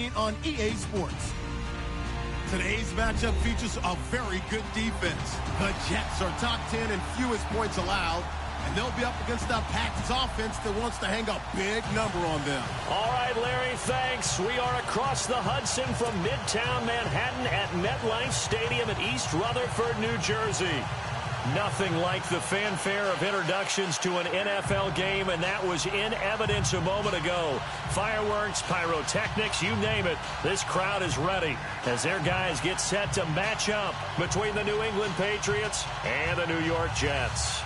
seen on EA Sports. Today's matchup features a very good defense. The Jets are top 10 in fewest points allowed, and they'll be up against a Pats offense that wants to hang a big number on them. All right, Larry, thanks. We are across the Hudson from Midtown Manhattan at MetLife Stadium in East Rutherford, New Jersey. Nothing like the fanfare of introductions to an NFL game, and that was in evidence a moment ago. Fireworks, pyrotechnics, you name it. This crowd is ready as their guys get set to match up between the New England Patriots and the New York Jets.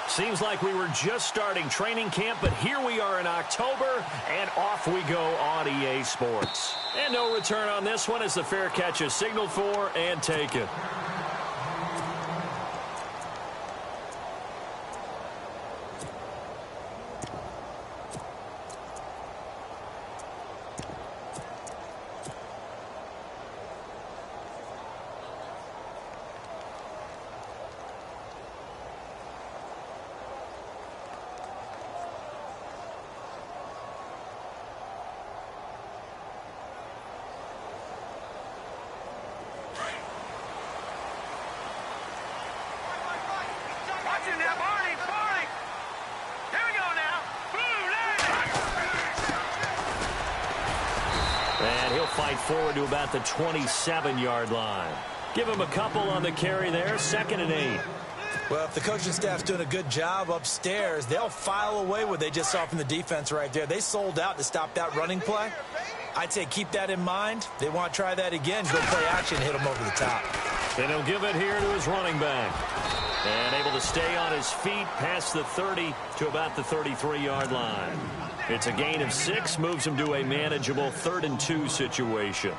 Seems like we were just starting training camp, but here we are in October, and off we go on EA Sports. And no return on this one as the fair catch is signaled for and taken. And he'll fight forward to about the 27-yard line. Give him a couple on the carry there, 2nd and 8. Well, if the coaching staff's doing a good job upstairs, they'll file away what they just saw from the defense right there. They sold out to stop that running play. I'd say keep that in mind. They want to try that again, go play action, hit him over the top. And he'll give it here to his running back. And able to stay on his feet past the 30 to about the 33-yard line. It's a gain of 6, moves him to a manageable 3rd and 2 situation.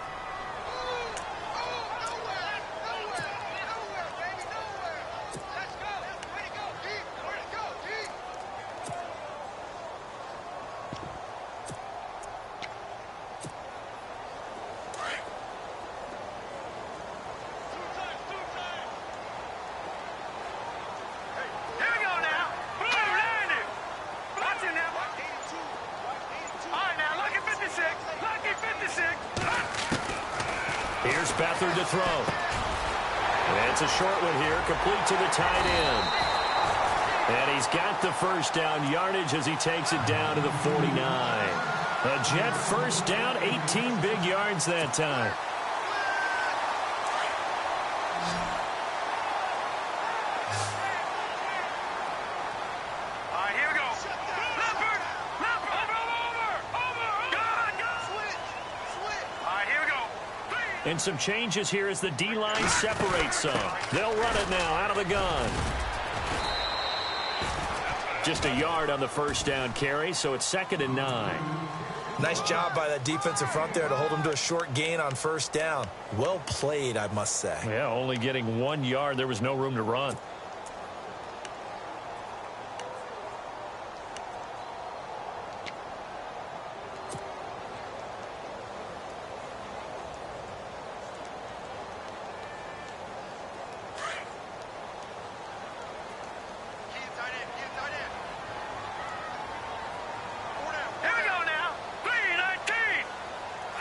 Here's Beathard to throw. And it's a short one here, complete to the tight end. And he's got the first down yardage as he takes it down to the 49. A Jet first down, 18 big yards that time. And some changes here as the D-line separates some. They'll run it now out of the gun. Just a yard on the first down carry, so it's 2nd and 9. Nice job by that defensive front there to hold him to a short gain on first down. Well played, I must say. Yeah, only getting 1 yard. There was no room to run.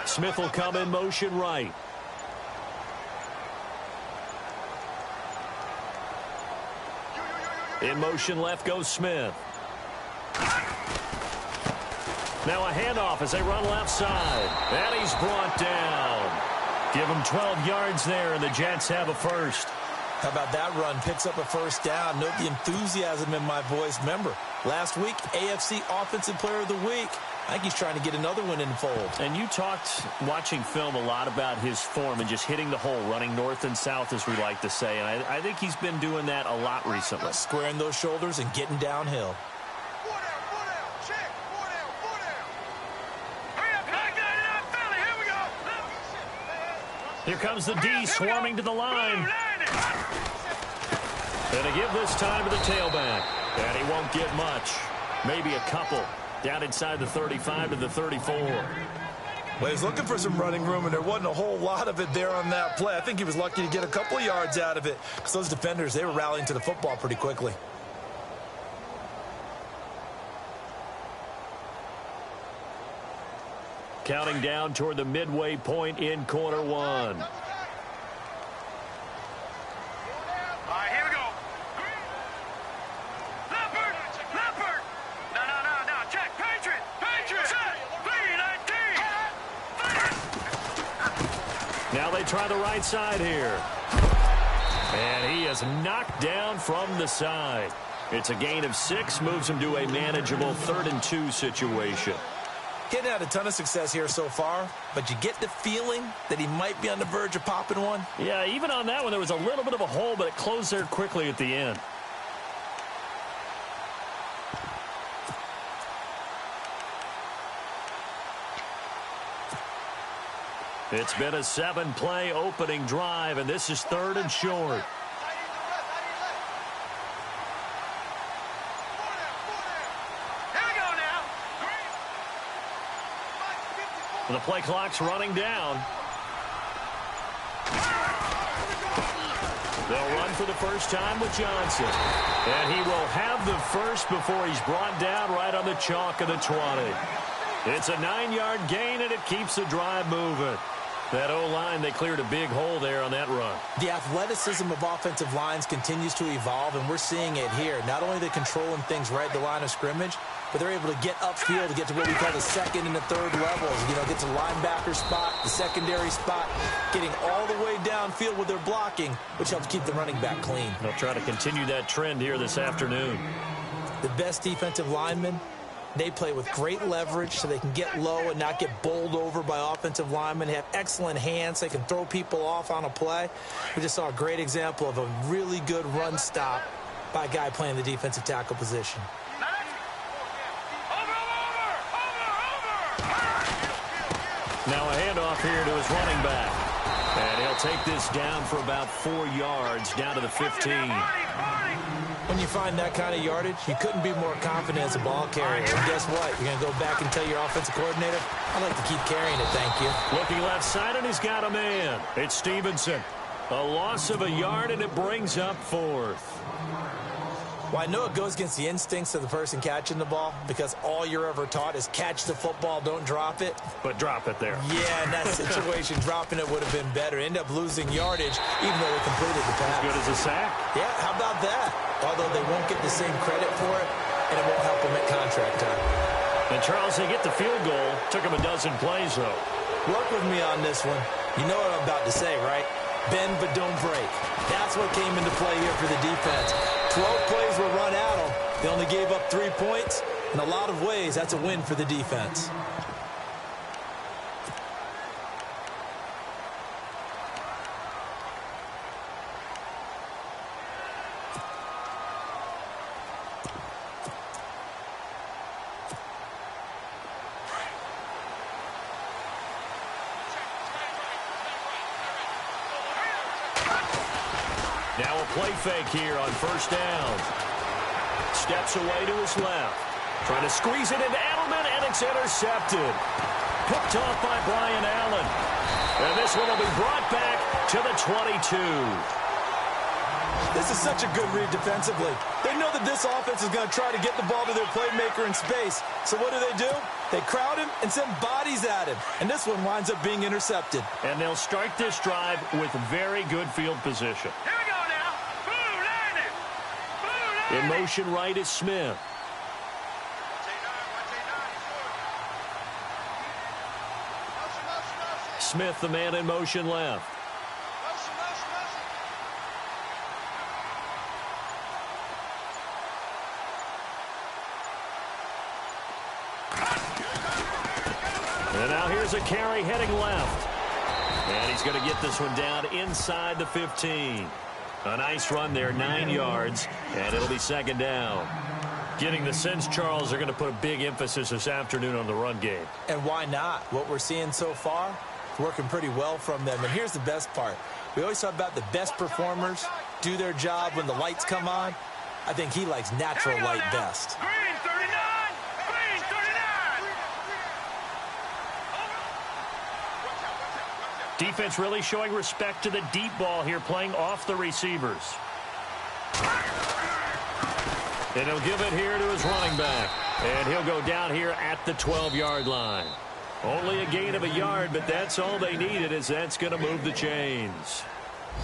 Smith will come in motion right. In motion left goes Smith. Now a handoff as they run left side. And he's brought down. Give him 12 yards there, and the Jets have a first. How about that run? Picks up a first down. Note the enthusiasm in my voice. Remember, last week, AFC Offensive Player of the Week. I think he's trying to get another one in the fold. And you talked, watching film, a lot about his form and just hitting the hole, running north and south, as we like to say. And I think he's been doing that a lot recently. Squaring those shoulders and getting downhill. Here comes the D swarming to the line. And to give this time to the tailback. And he won't get much. Maybe a couple. Down inside the 35 to the 34. Well, he was looking for some running room, and there wasn't a whole lot of it there on that play. I think he was lucky to get a couple of yards out of it because those defenders, they were rallying to the football pretty quickly. Counting down toward the midway point in quarter one. Now they try the right side here. And he is knocked down from the side. It's a gain of 6, moves him to a manageable 3rd and 2 situation. He hadn't had a ton of success here so far, but you get the feeling that he might be on the verge of popping one. Yeah, even on that one, there was a little bit of a hole, but it closed there quickly at the end. It's been a 7-play opening drive, and this is 3rd and short. The play clock's running down. They'll run for the first time with Johnson. And he will have the first before he's brought down right on the chalk of the 20. It's a 9-yard gain, and it keeps the drive moving. That O-line, they cleared a big hole there on that run. The athleticism of offensive lines continues to evolve, and we're seeing it here. Not only are they controlling things right at the line of scrimmage, but they're able to get upfield to get to what we call the 2nd and the 3rd levels. You know, get to the linebacker spot, the secondary spot, getting all the way downfield with their blocking, which helps keep the running back clean. They'll try to continue that trend here this afternoon. The best defensive linemen, they play with great leverage so they can get low and not get bowled over by offensive linemen. They have excellent hands. They can throw people off on a play. We just saw a great example of a really good run stop by a guy playing the defensive tackle position. Now a handoff here to his running back. And he'll take this down for about 4 yards, down to the 15. When you find that kind of yardage, you couldn't be more confident as a ball carrier. And guess what? You're going to go back and tell your offensive coordinator, I'd like to keep carrying it, thank you. Looking left side, and he's got a man. It's Stevenson. A loss of a yard, and it brings up 4th. Well, I know it goes against the instincts of the person catching the ball because all you're ever taught is catch the football, don't drop it. But drop it there. Yeah, in that situation, dropping it would have been better. End up losing yardage, even though they completed the pass. As good as a sack. Yeah, how about that? Although they won't get the same credit for it, and it won't help them at contract time. And Charles, they get the field goal. Took him a dozen plays, though. Work with me on this one. You know what I'm about to say, right? Bend but don't break. That's what came into play here for the defense. 12 plays were run at them. They only gave up 3 points. In a lot of ways, that's a win for the defense. Now a play fake here on first down. Steps away to his left. Trying to squeeze it into Edelman, and it's intercepted. Picked off by Brian Allen. And this one will be brought back to the 22. This is such a good read defensively. They know that this offense is going to try to get the ball to their playmaker in space. So what do? They crowd him and send bodies at him. And this one winds up being intercepted. And they'll start this drive with very good field position. Here we go now. Boo, line it. Boo, line In motion right is Smith. Smith, the man in motion left. And now here's a carry heading left. And he's going to get this one down inside the 15. A nice run there, 9 yards, and it'll be second down. Getting the sense, Charles, they're going to put a big emphasis this afternoon on the run game. And why not? What we're seeing so far, working pretty well from them. And here's the best part. We always talk about the best performers do their job when the lights come on. I think he likes natural light best. Green 39! Green 39! Defense really showing respect to the deep ball here, playing off the receivers. And he'll give it here to his running back. And he'll go down here at the 12-yard line. Only a gain of a yard, but that's all they needed, as that's going to move the chains.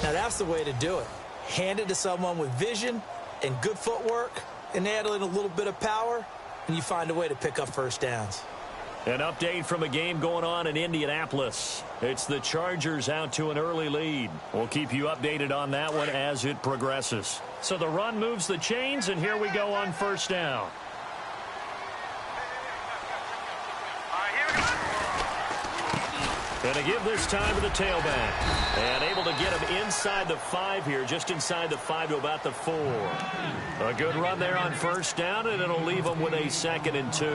Now that's the way to do it. Hand it to someone with vision and good footwork, and add in a little bit of power, and you find a way to pick up first downs. An update from a game going on in Indianapolis. It's the Chargers out to an early lead. We'll keep you updated on that one as it progresses. So the run moves the chains, and here we go on first down. Going to give this time to the tailback. And able to get him inside the 5 here, just inside the 5 to about the 4. A good run there on first down, and it'll leave him with a 2nd and 2.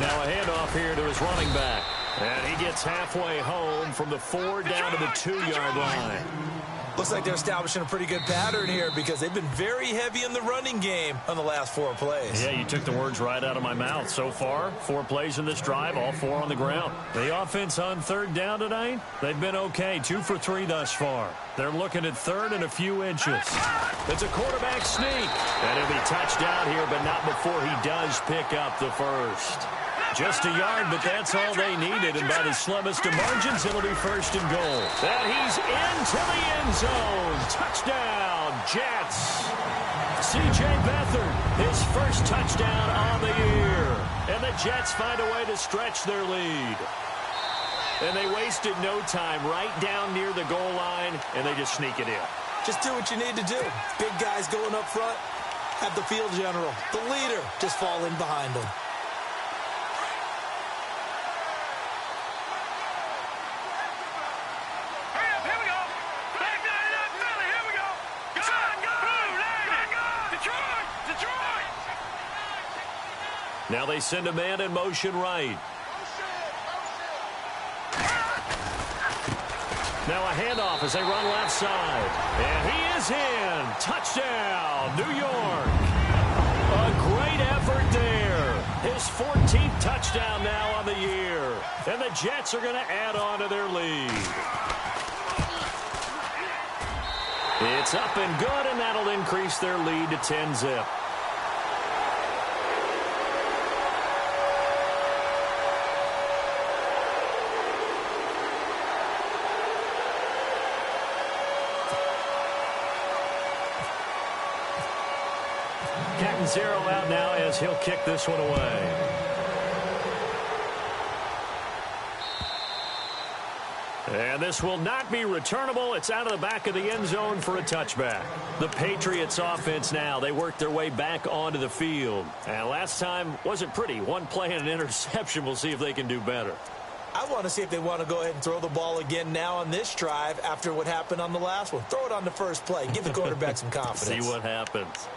Now a handoff here to his running back. And he gets halfway home from the 4 down to the 2-yard line. Looks like they're establishing a pretty good pattern here because they've been very heavy in the running game on the last 4 plays. Yeah, you took the words right out of my mouth. So far, 4 plays in this drive, all 4 on the ground. The offense on 3rd down tonight, they've been okay. 2 for 3 thus far. They're looking at 3rd and a few inches. It's a quarterback sneak. And he'll be touched down here, but not before he does pick up the first. Just a yard, but that's all they needed. And by the slimmest of margins, it'll be 1st and goal. And he's into the end zone. Touchdown, Jets. C.J. Beathard, his first touchdown on the year. And the Jets find a way to stretch their lead. And they wasted no time right down near the goal line, and they just sneak it in. Just do what you need to do. Big guys going up front. Have the field general, the leader, just fall in behind them. Now they send a man in motion right. Now a handoff as they run left side. And he is in. Touchdown, New York. A great effort there. His 14th touchdown now on the year. And the Jets are going to add on to their lead. It's up and good, and that'll increase their lead to 10-zip. Captain Zero out now as he'll kick this one away. And this will not be returnable. It's out of the back of the end zone for a touchback. The Patriots offense now, they work their way back onto the field. And last time wasn't pretty. 1 play and an interception. We'll see if they can do better. I want to see if they want to go ahead and throw the ball again now on this drive after what happened on the last one. Throw it on the first play. Give the quarterback some confidence. See what happens.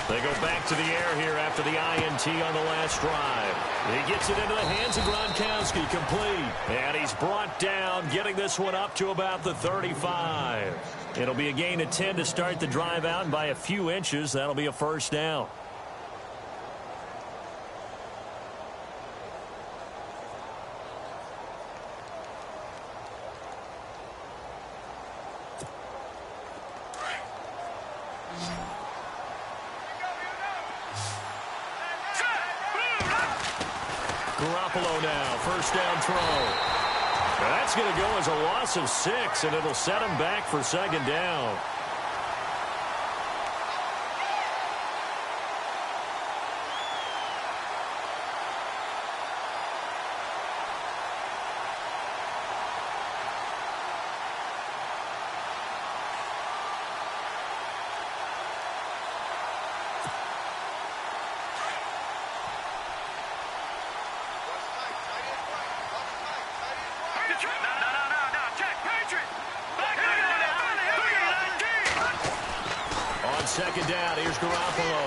They go back to the air here after the INT on the last drive. He gets it into the hands of Gronkowski, complete. And he's brought down, getting this one up to about the 35. It'll be a gain of 10 to start the drive out, and by a few inches, that'll be a first down. Garoppolo now, first down throw. That's going to go as a loss of 6, and it'll set him back for 2nd down. second down. Here's Garoppolo.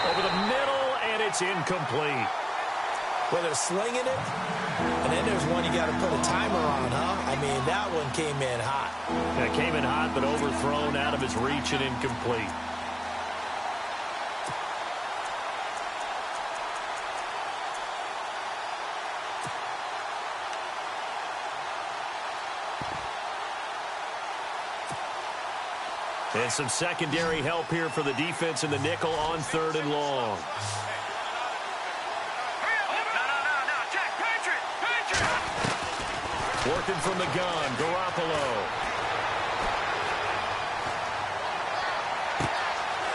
Over the middle, and it's incomplete. Well, they're slinging it, and then there's one you got to put a timer on, huh? I mean, that one came in hot. Yeah, it came in hot, but overthrown, out of his reach, and incomplete. And some secondary help here for the defense in the nickel on 3rd and long. Working from the gun, Garoppolo.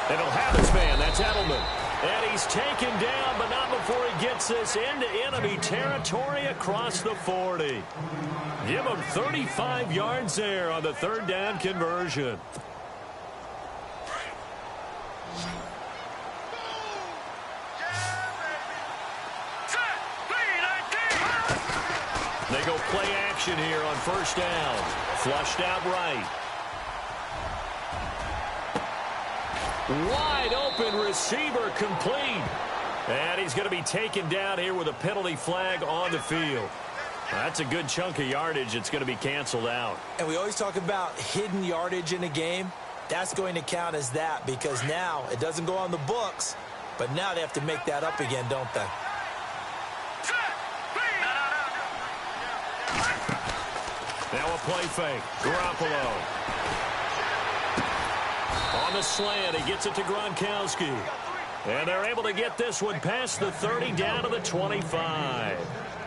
And he'll have his man. That's Edelman. And he's taken down, but not before he gets this into enemy territory across the 40. Give him 35 yards there on the 3rd down conversion. They go play action here on 1st down. Flushed out right. Wide open receiver complete. And he's going to be taken down here with a penalty flag on the field. That's a good chunk of yardage. It's going to be canceled out. And we always talk about hidden yardage in a game. That's going to count as that because now it doesn't go on the books, but now they have to make that up again, don't they? Now a play fake. Garoppolo. On the slant, he gets it to Gronkowski. And they're able to get this one past the 30 down to the 25.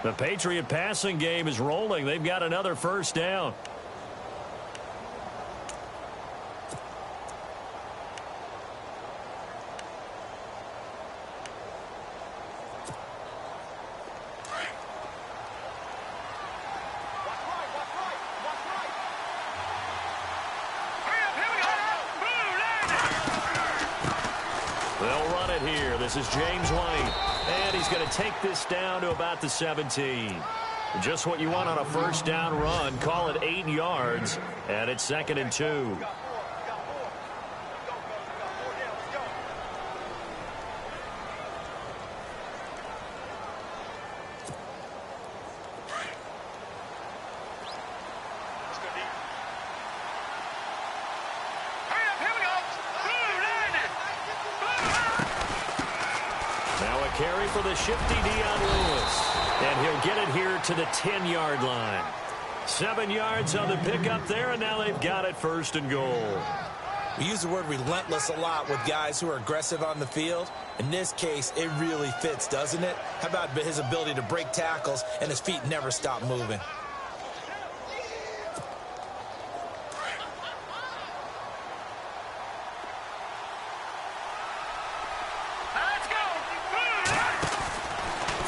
The Patriot passing game is rolling. They've got another 1st down. This is James White, and he's going to take this down to about the 17. Just what you want on a 1st down run. Call it 8 yards, and it's 2nd and 2. Carry for the shifty Dion Lewis. And he'll get it here to the 10-yard line. 7 yards on the pickup there, and now they've got it 1st and goal. We use the word relentless a lot with guys who are aggressive on the field. In this case, it really fits, doesn't it? How about his ability to break tackles and his feet never stop moving?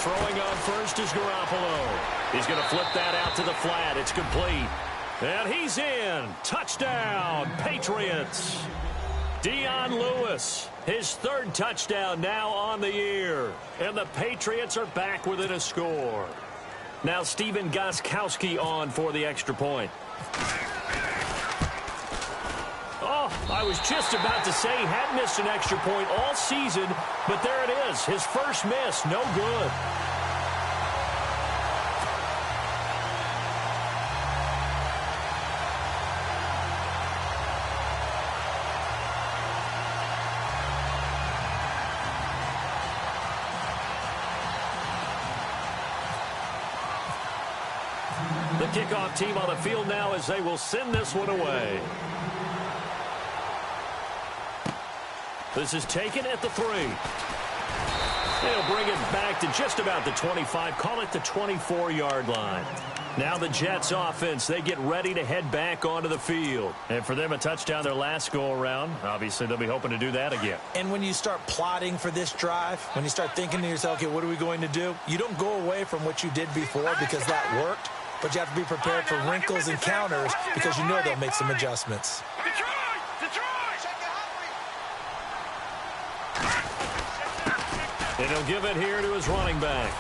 Throwing on first is Garoppolo. He's going to flip that out to the flat. It's complete. And he's in. Touchdown, Patriots. Dion Lewis, his 3rd touchdown now on the year. And the Patriots are back within a score. Now Steven Gostkowski on for the extra point. Oh, I was just about to say he hadn't missed an extra point all season, but there it is. His first miss, no good. The kickoff team on the field now as they will send this one away. This is taken at the 3. They'll bring it back to just about the 25. Call it the 24-yard line. Now the Jets offense, they get ready to head back onto the field. And for them, a touchdown their last go-around. Obviously, they'll be hoping to do that again. And when you start plotting for this drive, when you start thinking to yourself, okay, what are we going to do? You don't go away from what you did before because that worked. But you have to be prepared for wrinkles and counters because you know they'll make some adjustments. And he'll give it here to his running back.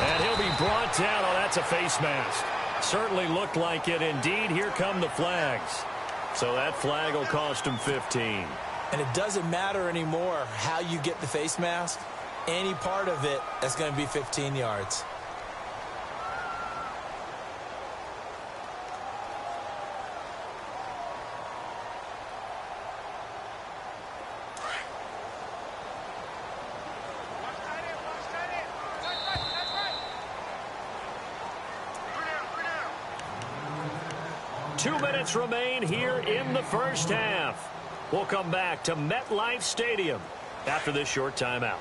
And he'll be brought down. Oh, that's a face mask. Certainly looked like it. Indeed, here come the flags. So that flag will cost him 15. And it doesn't matter anymore how you get the face mask. Any part of it, that's going to be 15 yards. Two minutes remain here in the first half. We'll come back to MetLife Stadium after this short timeout.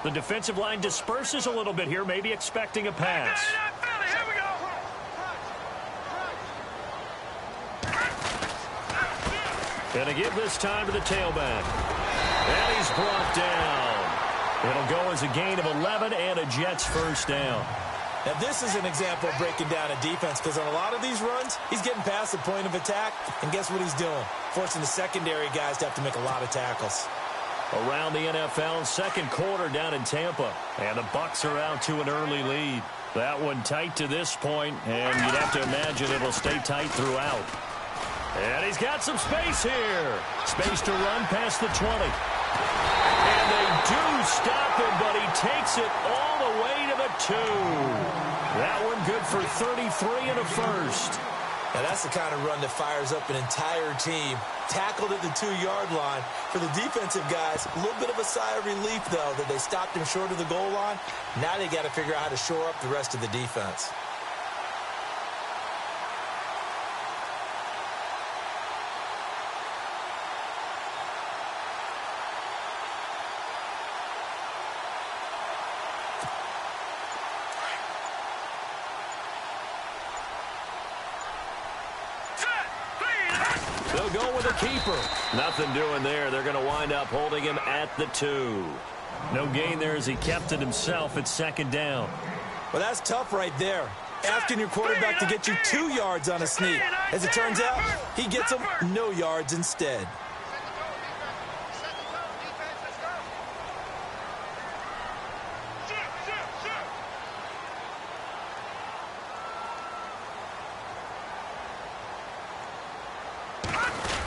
The defensive line disperses a little bit here, maybe expecting a pass. Gonna give this time to the tailback. And he's brought down. It'll go as a gain of 11 and a Jets first down. Now, this is an example of breaking down a defense, because on a lot of these runs, he's getting past the point of attack, and guess what he's doing? Forcing the secondary guys to have to make a lot of tackles. Around the NFL, second quarter down in Tampa. And the Bucs are out to an early lead. That one tight to this point, and you'd have to imagine it'll stay tight throughout. And he's got some space here. Space to run past the 20. And they do stop him, but he takes it all the way to the 2. That one good for 33 and a first. Now, that's the kind of run that fires up an entire team. Tackled at the 2-yard line. For the defensive guys, a little bit of a sigh of relief, though, that they stopped him short of the goal line. Now they got to figure out how to shore up the rest of the defense. They'll go with a keeper. Nothing doing there. They're going to wind up holding him at the 2. No gain there as he kept it himself at second down. Well, that's tough right there. Asking your quarterback to get you 2 yards on a sneak. As it turns out, he gets them no yards instead.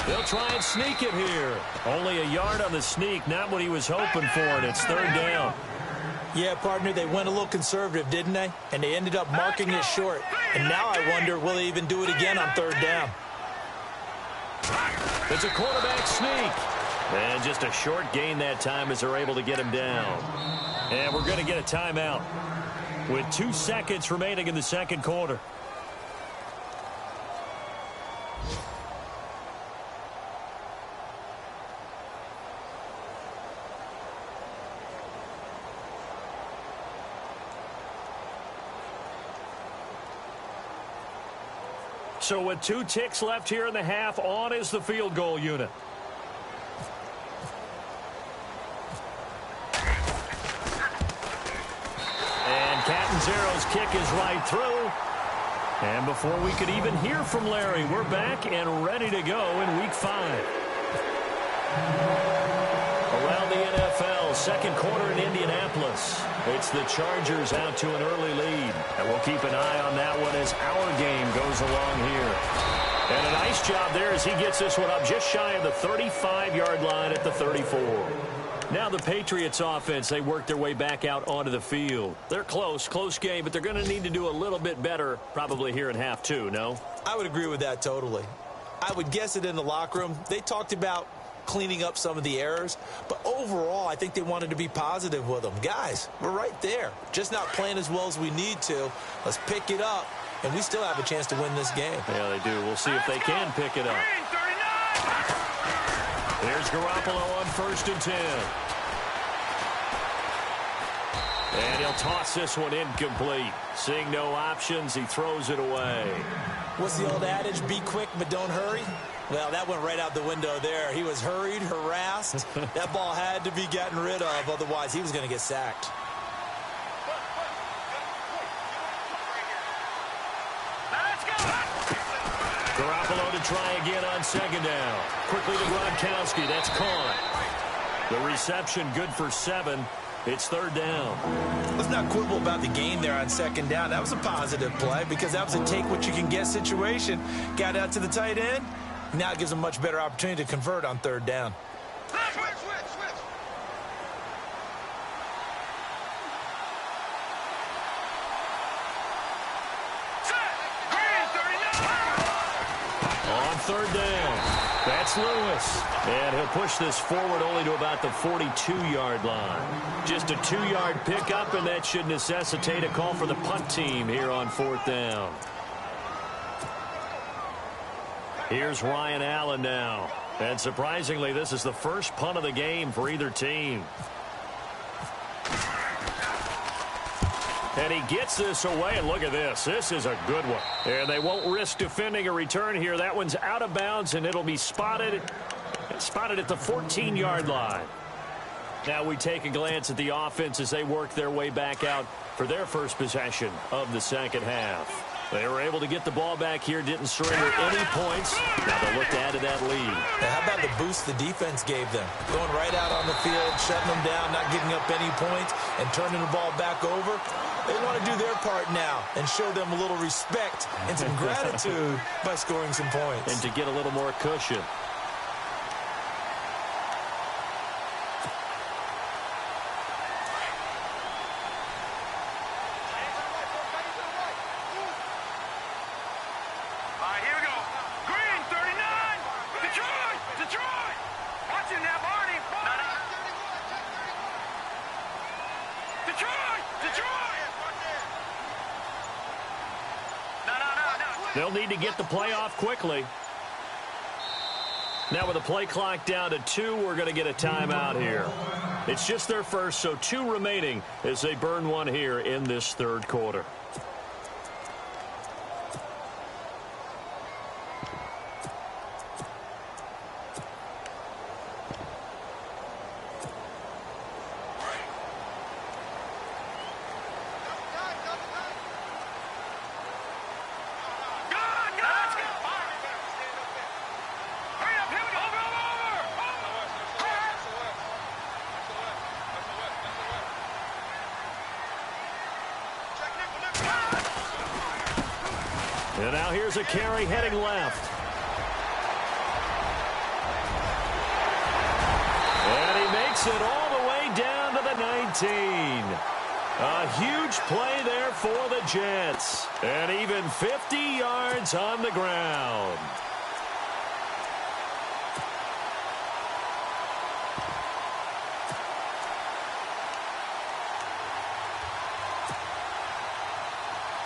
They'll try and sneak it here. Only a yard on the sneak, not what he was hoping for, and it's third down. Yeah, partner, they went a little conservative, didn't they? And they ended up marking it short. And now I wonder, will they even do it again on third down? It's a quarterback sneak. And just a short gain that time as they're able to get him down. And we're going to get a timeout with 2 seconds remaining in the second quarter. So with 2 ticks left here in the half, on is the field goal unit. And Catanzaro's kick is right through. And before we could even hear from Larry, we're back and ready to go in Week 5. Around the NFL, second quarter in Indianapolis. It's the Chargers out to an early lead. And we'll keep an eye on that one as our game goes along here. And a nice job there as he gets this one up just shy of the 35-yard line at the 34. Now the Patriots offense, they work their way back out onto the field. They're close game, but they're going to need to do a little bit better probably here in half 2, no? I would agree with that totally. I would guess it in the locker room. They talked about cleaning up some of the errors, but overall I think they wanted to be positive with them. Guys, we're right there, just not playing as well as we need to. Let's pick it up, and we still have a chance to win this game. Yeah, they do. We'll see if they can pick it up. There's Garoppolo on 1st and 10. And he'll toss this one incomplete. Seeing no options, he throws it away. What's the old adage, be quick but don't hurry? Well, that went right out the window there. He was hurried, harassed. That ball had to be gotten rid of, otherwise he was going to get sacked. Garoppolo to try again on second down. Quickly to Gronkowski. That's caught. The reception good for 7. It's third down. Let's not quibble about the gain there on second down. That was a positive play because that was a take-what-you-can-get situation. Got out to the tight end. Now it gives them a much better opportunity to convert on third down. On third down, that's Lewis. And he'll push this forward only to about the 42-yard line. Just a 2-yard pickup, and that should necessitate a call for the punt team here on fourth down. Here's Ryan Allen now. And surprisingly, this is the first punt of the game for either team. And he gets this away, and look at this. This is a good one. And they won't risk defending a return here. That one's out of bounds, and it'll be spotted at the 14-yard line. Now we take a glance at the offense as they work their way back out for their first possession of the second half. They were able to get the ball back here, didn't surrender any points. Now they'll look to add to that lead. Now, how about the boost the defense gave them? Going right out on the field, shutting them down, not giving up any points, and turning the ball back over. They want to do their part now and show them a little respect and some gratitude by scoring some points. And to get a little more cushion. They'll need to get the play off quickly. Now with the play clock down to 2, we're going to get a timeout here. It's just their first, so 2 remaining as they burn one here in this third quarter. And now here's a carry heading left. And he makes it all the way down to the 19. A huge play there for the Jets. And even 50 yards on the ground.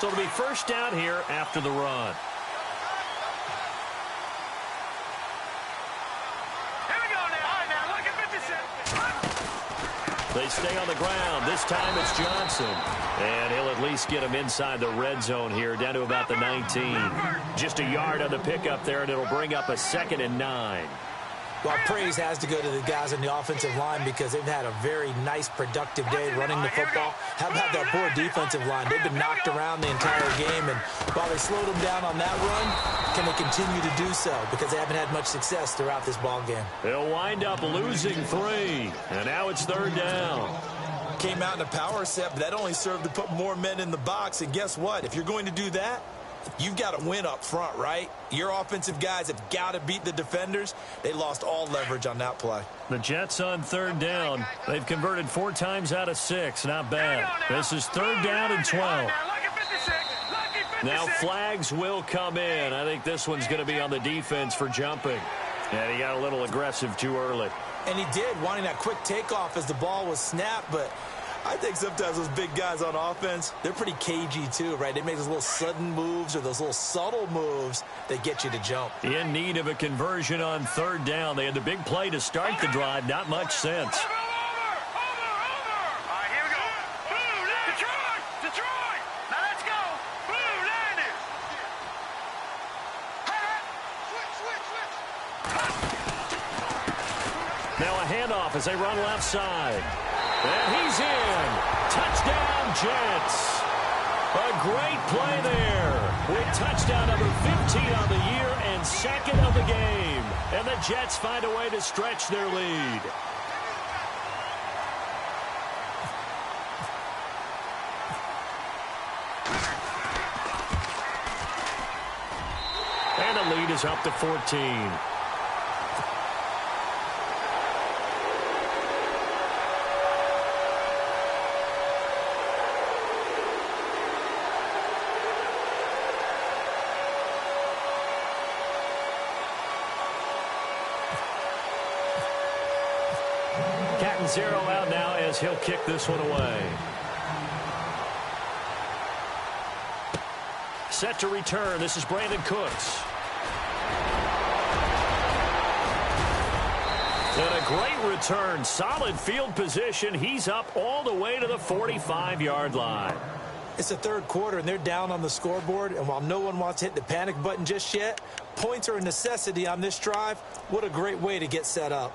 So it'll be first down here after the run. Here we go now. All right, now look at 56. They stay on the ground. This time it's Johnson. And he'll at least get him inside the red zone here, down to about the 19. Just a yard on the pickup there, and it'll bring up a 2nd and 9. Well, praise has to go to the guys on the offensive line because they've had a very nice, productive day running the football. How about that poor defensive line? They've been knocked around the entire game, and while they slowed them down on that run, can they continue to do so? Because they haven't had much success throughout this ball game. They'll wind up losing 3, and now it's third down. Came out in a power set, but that only served to put more men in the box, and guess what? If you're going to do that, you've got to win up front, right? Your offensive guys have got to beat the defenders. They lost all leverage on that play. The Jets on third down. They've converted 4 times out of 6. Not bad. This is third down and 12. Now flags will come in. I think this one's going to be on the defense for jumping. And he got a little aggressive too early. And he did, wanting that quick takeoff as the ball was snapped, but I think sometimes those big guys on offense, they're pretty cagey too, right? They make those little sudden moves or those little subtle moves that get you to jump. In need of a conversion on third down. They had the big play to start the drive. Not much sense. Over. All right, here we go. Boo, Detroit. Now let's go. Boo, Landis. Now a handoff as they run left side. And he's in. Touchdown, Jets. A great play there with touchdown number 15 on the year and second of the game. And the Jets find a way to stretch their lead. And the lead is up to 14. Zero out now as he'll kick this one away. Set to return. This is Brandon Cooks. And a great return. Solid field position. He's up all the way to the 45-yard line. It's the third quarter, and they're down on the scoreboard. And while no one wants to hit the panic button just yet, points are a necessity on this drive. What a great way to get set up.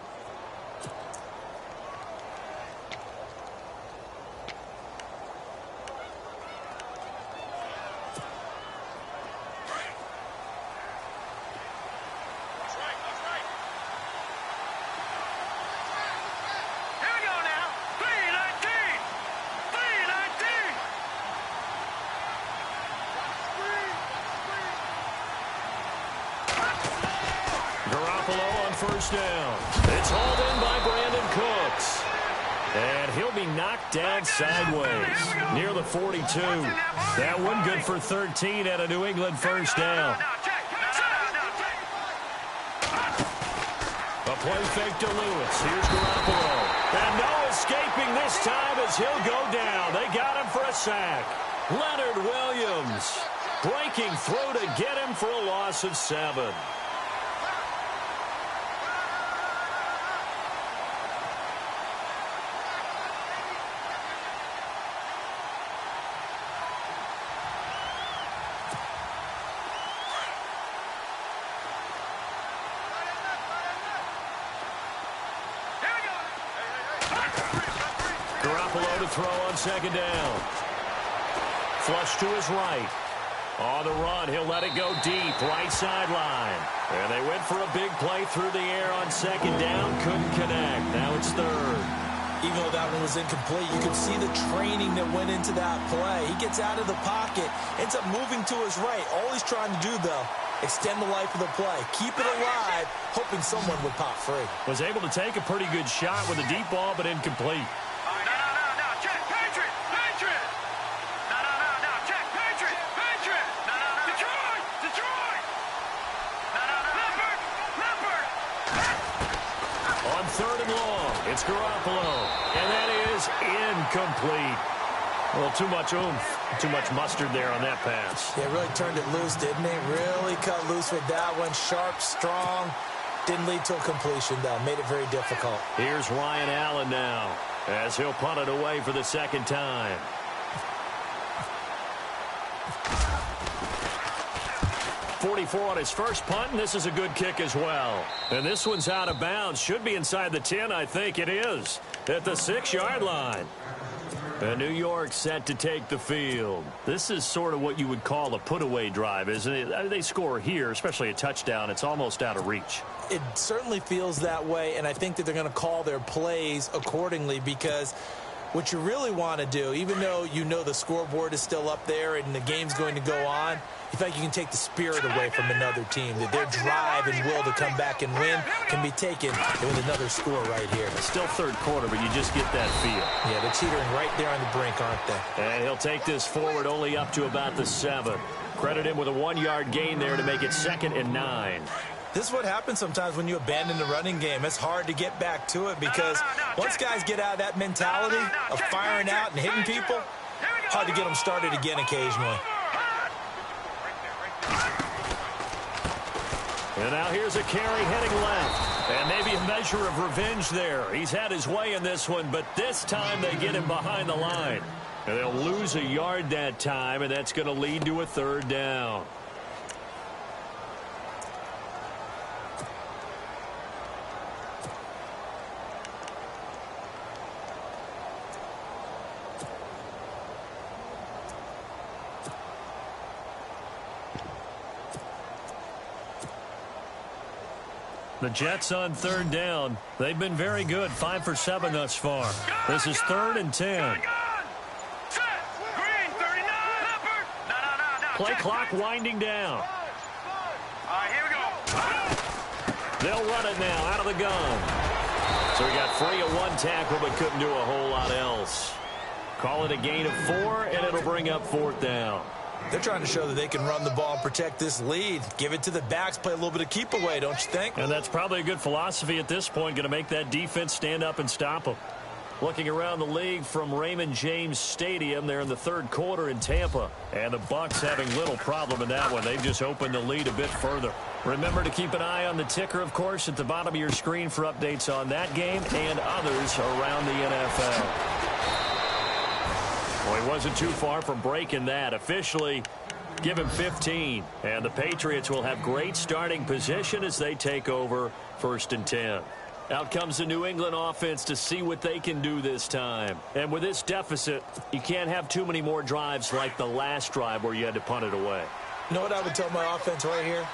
First down. It's hauled in by Brandon Cooks. And he'll be knocked down sideways near the 42. That one good for 13 at a New England first down. A play fake to Lewis. Here's Garoppolo. And no escaping this time as he'll go down. They got him for a sack. Leonard Williams breaking through to get him for a loss of 7. Throw on second down. Flush to his right. On the run, he'll let it go deep, right sideline. And they went for a big play through the air on second down. Couldn't connect. Now it's third. Even though that one was incomplete, you could see the training that went into that play. He gets out of the pocket, ends up moving to his right. All he's trying to do, though, extend the life of the play. Keep it alive, hoping someone would pop free. Was able to take a pretty good shot with a deep ball, but incomplete. Third and long. It's Garoppolo. And that is incomplete. Well, too much oomph, too much mustard there on that pass. Yeah, really turned it loose, didn't he? Really cut loose with that one. Sharp, strong. Didn't lead to a completion, though. Made it very difficult. Here's Ryan Allen now as he'll punt it away for the second time. 44 on his first punt, and this is a good kick as well. And this one's out of bounds. Should be inside the 10, I think it is, at the 6-yard line. And New York set to take the field. This is sort of what you would call a put-away drive, isn't it? They score here, especially a touchdown. It's almost out of reach. It certainly feels that way, and I think that they're going to call their plays accordingly because what you really want to do, even though you know the scoreboard is still up there and the game's going to go on, you think you can take the spirit away from another team, that their drive and will to come back and win can be taken with another score right here. It's still third quarter, but you just get that feel. Yeah, they're teetering right there on the brink, aren't they? And he'll take this forward only up to about the 7. Credit him with a 1-yard gain there to make it 2nd and 9. This is what happens sometimes when you abandon the running game. It's hard to get back to it because once guys get out of that mentality of firing out and hitting people, hard to get them started again occasionally. And now here's a carry heading left. And maybe a measure of revenge there. He's had his way in this one, but this time they get him behind the line. And they'll lose a yard that time, and that's going to lead to a 3rd down. The Jets on third down. They've been very good, 5 for 7 thus far. This is 3rd and 10. Play clock winding down. Here we go. They'll run it now out of the gun. So he got free of 1 tackle but couldn't do a whole lot else. Call it a gain of 4, and it'll bring up 4th down. They're trying to show that they can run the ball and protect this lead. Give it to the backs, play a little bit of keep away, don't you think? And that's probably a good philosophy at this point, going to make that defense stand up and stop them. Looking around the league from Raymond James Stadium, they're in the 3rd quarter in Tampa. And the Bucs having little problem in that one. They've just opened the lead a bit further. Remember to keep an eye on the ticker, of course, at the bottom of your screen for updates on that game and others around the NFL. Well, he wasn't too far from breaking that. Officially, give him 15. And the Patriots will have great starting position as they take over 1st and 10. Out comes the New England offense to see what they can do this time. And with this deficit, you can't have too many more drives like the last drive where you had to punt it away. You know what I would tell my offense right here?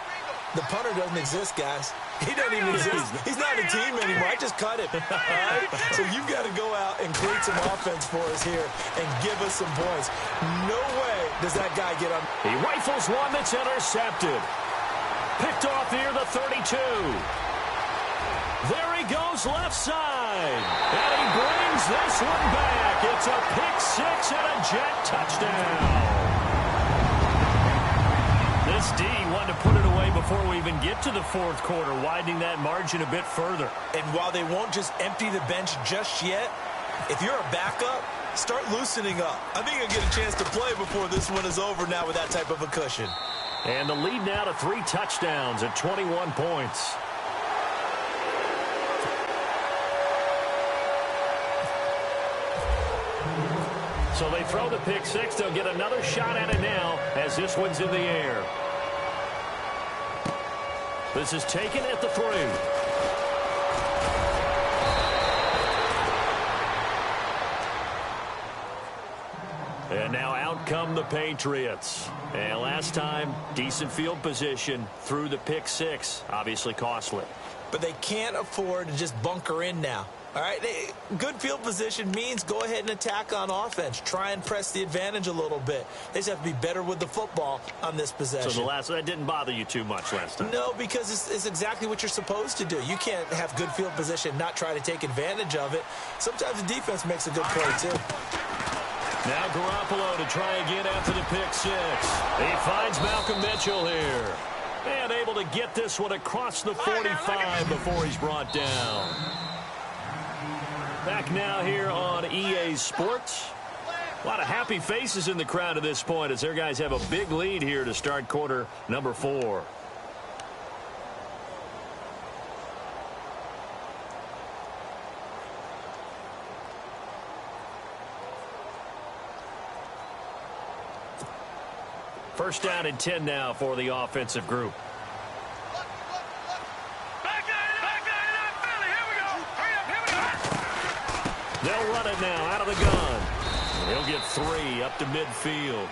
The punter doesn't exist, guys. He doesn't even exist. He's not a team anymore. I just cut him. All right? So you've got to go out and create some offense for us here and give us some points. No way does that guy get on. He rifles one that's intercepted. Picked off near the 32. There he goes left side. And he brings this one back. It's a pick 6 and a Jet touchdown. This D wanted to put it away before we even get to the 4th quarter, widening that margin a bit further. And while they won't just empty the bench just yet, if you're a backup, start loosening up. I think you'll get a chance to play before this one is over now with that type of a cushion. And the lead now to 3 touchdowns at 21 points. So they throw the pick 6. They'll get another shot at it now as this one's in the air. This is taken at the 3. And now out come the Patriots. And last time, decent field position through the pick 6. Obviously costly. But they can't afford to just bunker in now. All right, good field position means go ahead and attack on offense. Try and press the advantage a little bit. They just have to be better with the football on this possession. So that didn't bother you too much last time? No, because it's exactly what you're supposed to do. You can't have good field position, not try to take advantage of it. Sometimes the defense makes a good play, too. Now Garoppolo to try again after the pick 6. He finds Malcolm Mitchell here. And able to get this one across the 45 before he's brought down. Back now here on EA Sports. A lot of happy faces in the crowd at this point as their guys have a big lead here to start quarter number 4. First down and 10 now for the offensive group. They'll run it now out of the gun. He'll get 3 up to midfield.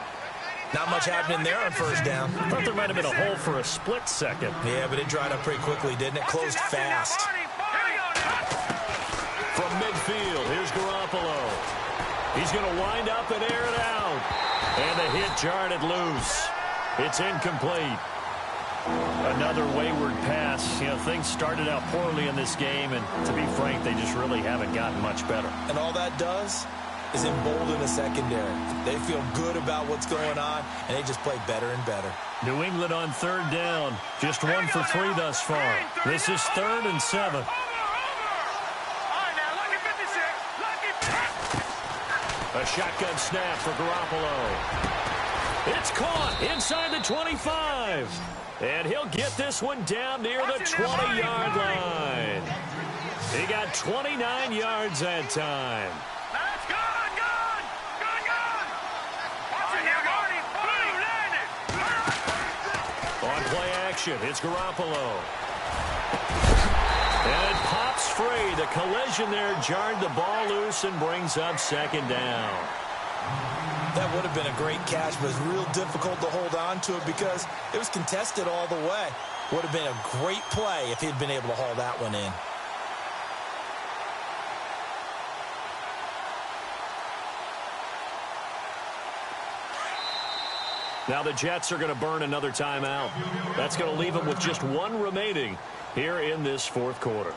Not much happening there on first down. I thought there might have been a hole for a split second. Yeah, but it dried up pretty quickly, didn't it? Closed fast. From midfield, here's Garoppolo. He's going to wind up and air it out. And the hit jarred it loose. It's incomplete. Another wayward pass. You know, things started out poorly in this game, and to be frank, they just really haven't gotten much better. And all that does is embolden the secondary. They feel good about what's going on, and they just play better and better. New England on third down. Just 1 for 3 thus far. This is 3rd and 7. A shotgun snap for Garoppolo. It's caught inside the 25. And he'll get this one down near the 20-yard line. He got 29 yards that time. That's good. On play action, it's Garoppolo. And it pops free. The collision there jarred the ball loose and brings up 2nd down. That would have been a great catch, but it's real difficult to hold on to it because it was contested all the way. Would have been a great play if he'd been able to haul that one in. Now the Jets are going to burn another timeout. That's going to leave them with just one remaining here in this fourth quarter.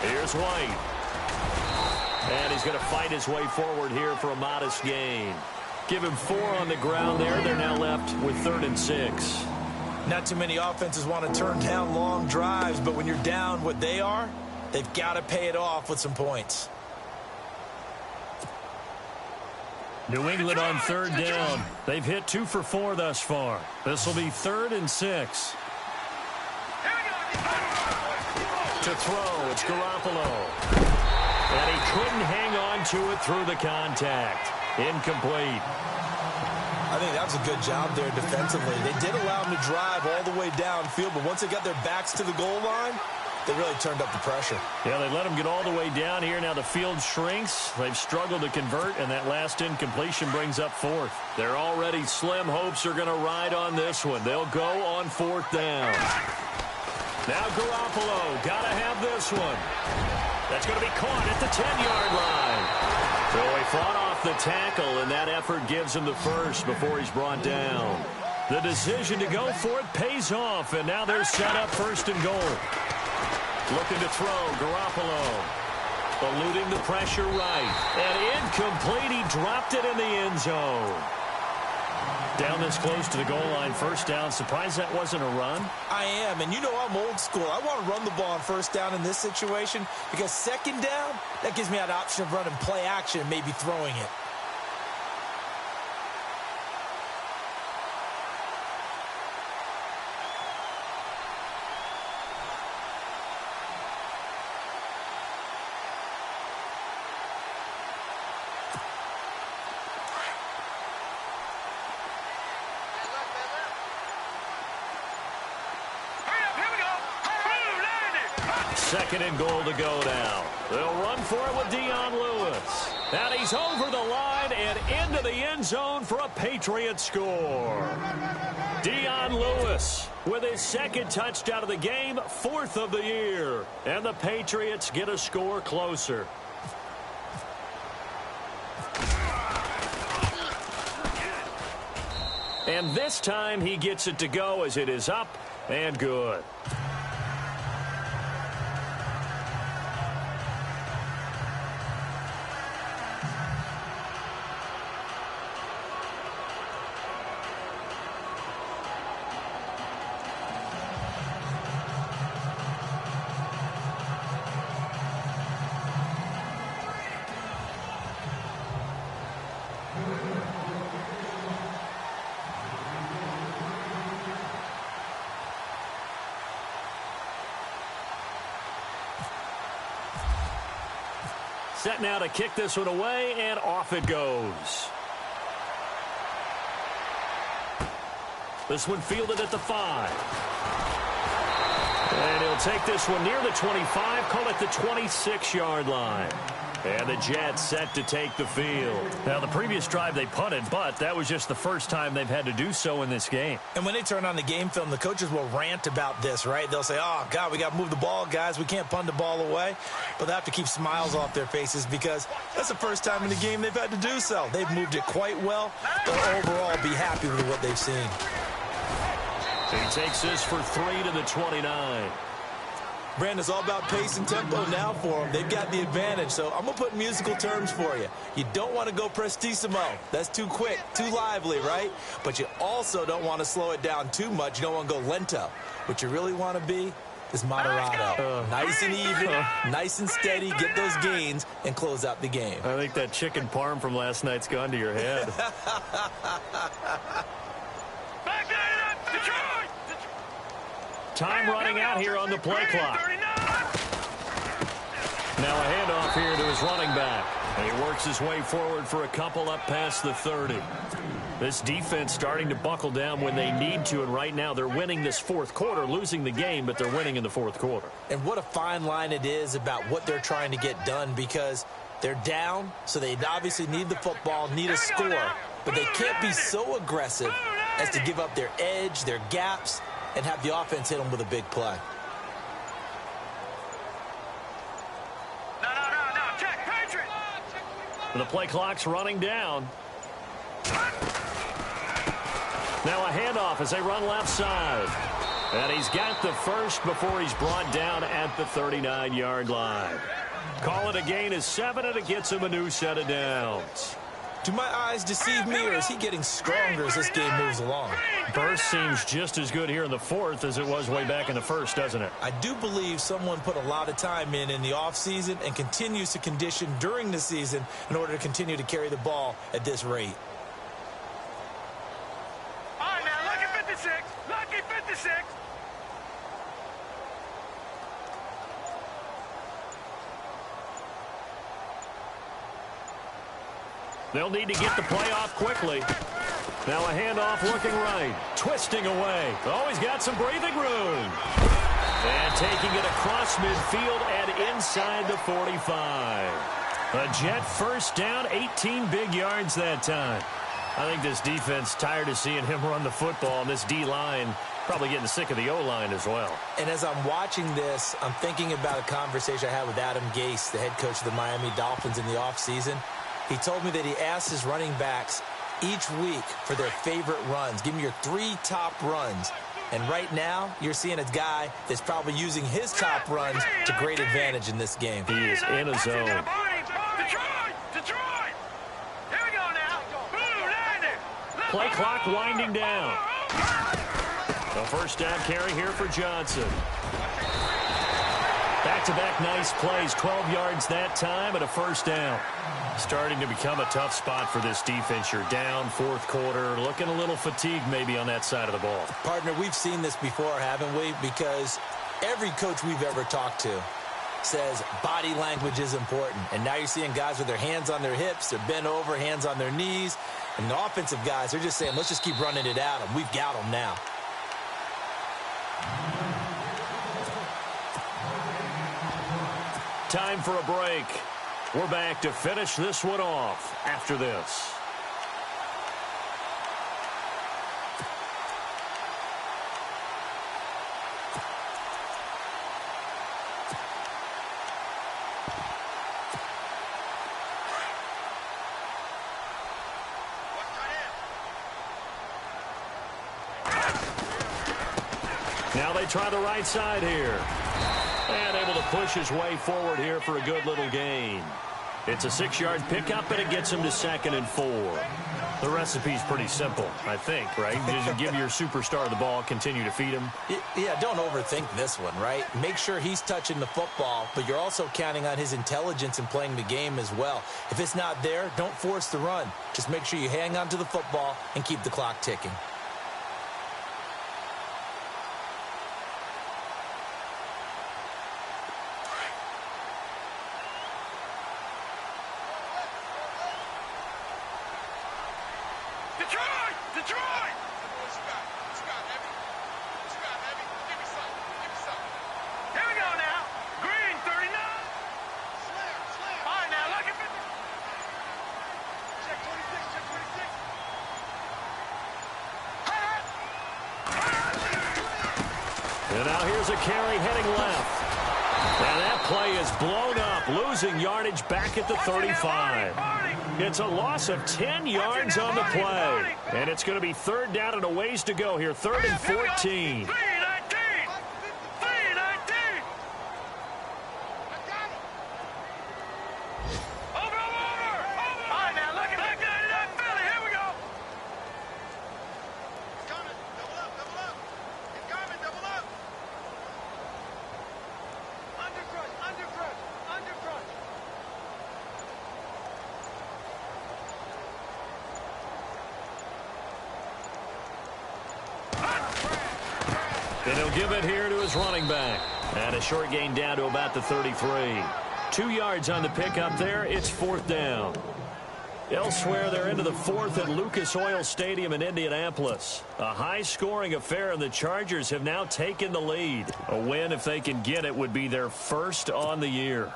Here's White. And he's going to fight his way forward here for a modest gain. Give him 4 on the ground there. They're now left with 3rd and 6. Not too many offenses want to turn down long drives, but when you're down what they are, they've got to pay it off with some points. New England on 3rd down. They've hit 2 for 4 thus far. This will be 3rd and 6. To throw, it's Garoppolo. And he couldn't hang on to it through the contact. Incomplete. I think that was a good job there defensively. They did allow him to drive all the way downfield, but once they got their backs to the goal line, they really turned up the pressure. Yeah, they let him get all the way down here. Now the field shrinks. They've struggled to convert, and that last incompletion brings up 4th. They're already slim hopes are going to ride on this one. They'll go on 4th down. Now Garoppolo, got to have this one. That's going to be caught at the 10-yard line. So he fought off the tackle, and that effort gives him the first before he's brought down. The decision to go for it pays off, and now they're set up 1st and goal. Looking to throw, Garoppolo. Eluding the pressure right. And incomplete, he dropped it in the end zone. Down this close to the goal line, 1st down. Surprised that wasn't a run? I am, and you know I'm old school. I want to run the ball on 1st down in this situation because 2nd down, that gives me that option of running play action and maybe throwing it. Second and goal to go now. They'll run for it with Dion Lewis. And he's over the line and into the end zone for a Patriot score. Dion Lewis with his 2nd touchdown of the game, 4th of the year. And the Patriots get a score closer. And this time he gets it to go as it is up and good. Set now to kick this one away, and off it goes. This one fielded at the 5. And he'll take this one near the 25, call it the 26-yard line. And the Jets set to take the field. Now, the previous drive they punted, but that was just the first time they've had to do so in this game. And when they turn on the game film, the coaches will rant about this, right? They'll say, oh, God, we got to move the ball, guys. We can't punt the ball away. But they have to keep smiles off their faces because that's the first time in the game they've had to do so. They've moved it quite well. They'll overall be happy with what they've seen. He takes this for 3 to the 29. Brandon, it's all about pace and tempo now for them. They've got the advantage, so I'm going to put musical terms for you. You don't want to go prestissimo. That's too quick, too lively, right? But you also don't want to slow it down too much. You don't want to go lento. What you really want to be is moderato. Nice and even, nice and steady, get those gains, and close out the game. I think that chicken parm from last night's gone to your head. Time running out here on the play clock. Now a handoff here to his running back. And he works his way forward for a couple up past the 30. This defense starting to buckle down when they need to, and right now they're winning this fourth quarter, losing the game, but they're winning in the fourth quarter. And what a fine line it is about what they're trying to get done, because they're down, so they obviously need the football, need a score, but they can't be so aggressive as to give up their edge, their gaps, and have the offense hit them with a big play. No, check, Patriot. The play clock's running down. Now a handoff as they run left side. And he's got the first before he's brought down at the 39-yard line. Call it a gain of 7, and it gets him a new set of downs. Do my eyes deceive me, or is he getting stronger as this game moves along? Burst seems just as good here in the fourth as it was way back in the first, doesn't it? I do believe someone put a lot of time in the offseason and continues to condition during the season in order to continue to carry the ball at this rate. All right, now, lucky 56. Lucky 56. They'll need to get the play off quickly. Now a handoff looking right. Twisting away. Oh, he's got some breathing room. And taking it across midfield and inside the 45. A Jet first down, 18 big yards that time. I think this defense tired of seeing him run the football, and this D-line probably getting sick of the O-line as well. And as I'm watching this, I'm thinking about a conversation I had with Adam Gase, the head coach of the Miami Dolphins, in the offseason. He told me that he asked his running backs each week for their favorite runs. Give me your 3 top runs. And right now, you're seeing a guy that's probably using his top runs to great advantage in this game. He is in a zone. Detroit! Here we go now. Play clock winding down. A first down carry here for Johnson. Back-to-back nice plays, 12 yards that time and a first down. Starting to become a tough spot for this defense. You're down fourth quarter, looking a little fatigued maybe on that side of the ball. Partner, we've seen this before, haven't we? Because every coach we've ever talked to says body language is important. And now you're seeing guys with their hands on their hips, they're bent over, hands on their knees. And the offensive guys, they're just saying, let's just keep running it at them. We've got them now. Time for a break. We're back to finish this one off after this. Now they try the right side here. And able to push his way forward here for a good little gain. It's a 6-yard pickup, and it gets him to 2nd and 4. The recipe's pretty simple, I think, right? Just give your superstar the ball, continue to feed him. Yeah, don't overthink this one, right? Make sure he's touching the football, but you're also counting on his intelligence in playing the game as well. If it's not there, don't force the run. Just make sure you hang on to the football and keep the clock ticking. Detroit! Here we go now. Green, 39. All right, now, look at 50. Check 26, check 26. And now here's a carry heading left. And that play is blown up, losing yardage back at the 35. It's a loss of 10 yards on the play. And it's going to be 3rd down and a ways to go here. 3rd and 14. And he'll give it here to his running back. And a short gain down to about the 33. 2 yards on the pickup there. It's 4th down. Elsewhere, they're into the 4th at Lucas Oil Stadium in Indianapolis. A high-scoring affair, and the Chargers have now taken the lead. A win, if they can get it, would be their first on the year.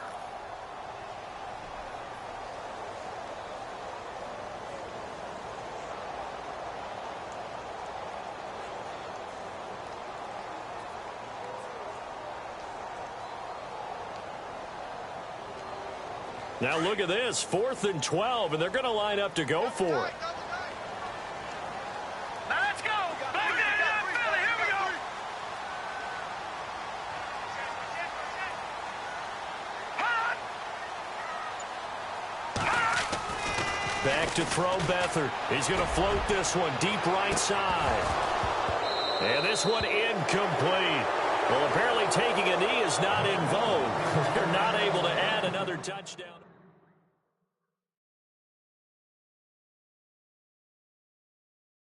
Now look at this, 4th and 12, and they're going to line up to go for it. Now let's go. Back there, that Philly. Here we go. Back to throw Beathard. He's going to float this one deep right side. And this one incomplete. Well, apparently taking a knee is not in vogue. They're not able to add another touchdown.